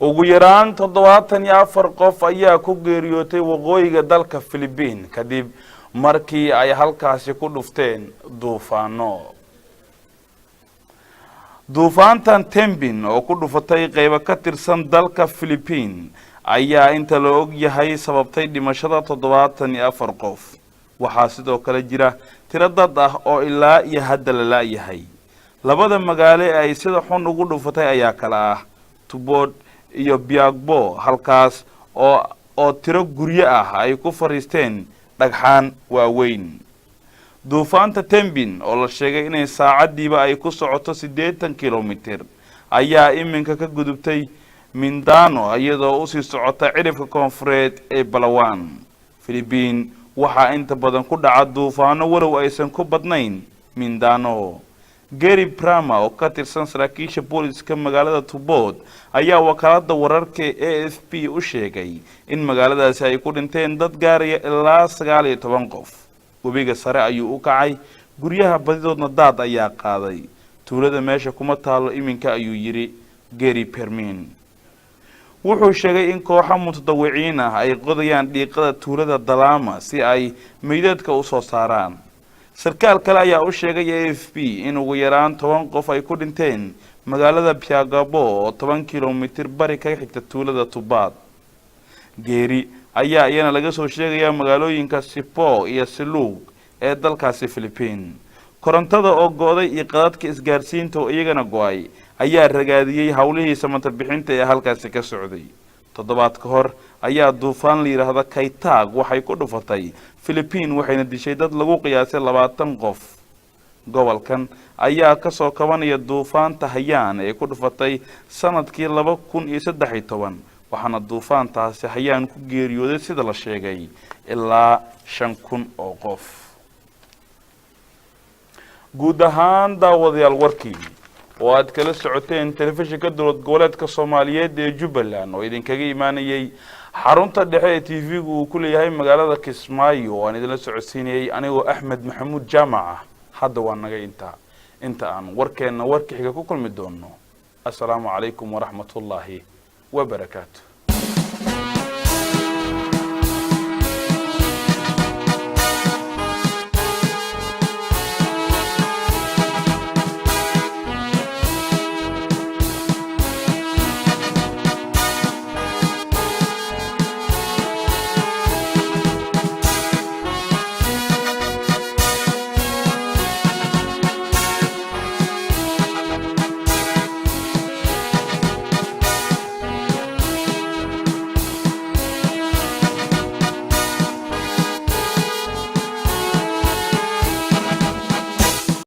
ugu yaraan 74 qof ayaa ku geeriyootay waqooyiga dalka Philippines kadib markii ay halkaasi ku dhufteen duufaano. duufaantan Tembin oo ku dhufatay qayb ka tirsan dalka Philippines ayaa inta la og yahay sababtay dhimashada 74 qof. waxaa sidoo kale jira tiro dad ah oo ilaa iyo hadda la laayahay. labada magaalo ay sida xun ugu dhufatay ayaa kala ah Tubod iyo Biagbo, halkaas oo tiro guryo ah ay ku fariisteen dhagxaan waaweyn. duufaanta Tembin oo la sheegay inay saacadiiba ay ku socoto 80 kilomitir ayaa iminka ka gudubtay Mindanao iyadoo u sii socota cirifka koonfureed ee Palawan. Philippines waxaa inta badan ku dhaca duufaano walow aysan ku badnayn Mindanao. Gary Prama oo ka tirsan saraakiisha booliska magaalada Tubod ayaa wakaalada wararka AFP u sheegay in magaaladaasi ay ku dhinteen dad gaaraya ilaa 19 qof. webiga sare ayuu u kacay, guryaha badidoodna daad ayaa qaaday. tuulada meesha kuma taalo iminka ayuu yiri Gary Permin. wuxuu sheegay in kooxo mutadawiciin ah ay qodayaan dhiiqada tuulada Dalama si ay meydadka u soo saaraan. sarkaal kale ayaa u sheegay AFP in ugu yaraan 10 qof ay ku dhinteen magaalada Biagbo oo 10 kilomitir bari ka xigta tuulada Tubad. Gary ayaa iyana laga soo sheegaya magaalooyinka Sipo iyo Silug ee dalkaasi Philippines. korontada oo go'day iyo qadadka isgaarsiinta oo iyagana go'ay ayaa ragaadiyay hawlihii samata bixinta ee halkaasi ka socday. toddobaad ka hor ayaa duufaan la yiraahdo Kaitag waxay ku dhufatay Philippines waxayna dishay dad lagu qiyaasay 20 qof. gobolkan ayaa ka soo kabanaya duufaanta Haiyan ee ku dhufatay sanadkii 2013 waxaana duufaantaasi Haiyan ku geeriyooday sida la sheegay ilaa 5,000 oo qof. guud ahaan daawadayaal warkii oo aad kala socoteen telefishinka dowlad goboleedka Soomaaliyeed ee Jubbaland oo idinkaga imaanayay xarunta dhexe ee TV-gu uu ku leeyahay magaalada Kismaayo oo aan idin la socodsiinayay anigoo Axmed Maxamuud Jaamac. hadda waa naga inta aan warkeena warkixiga ku kulmi doono. assalaamu calaykum waraxmatullaahi wabarakaatuh.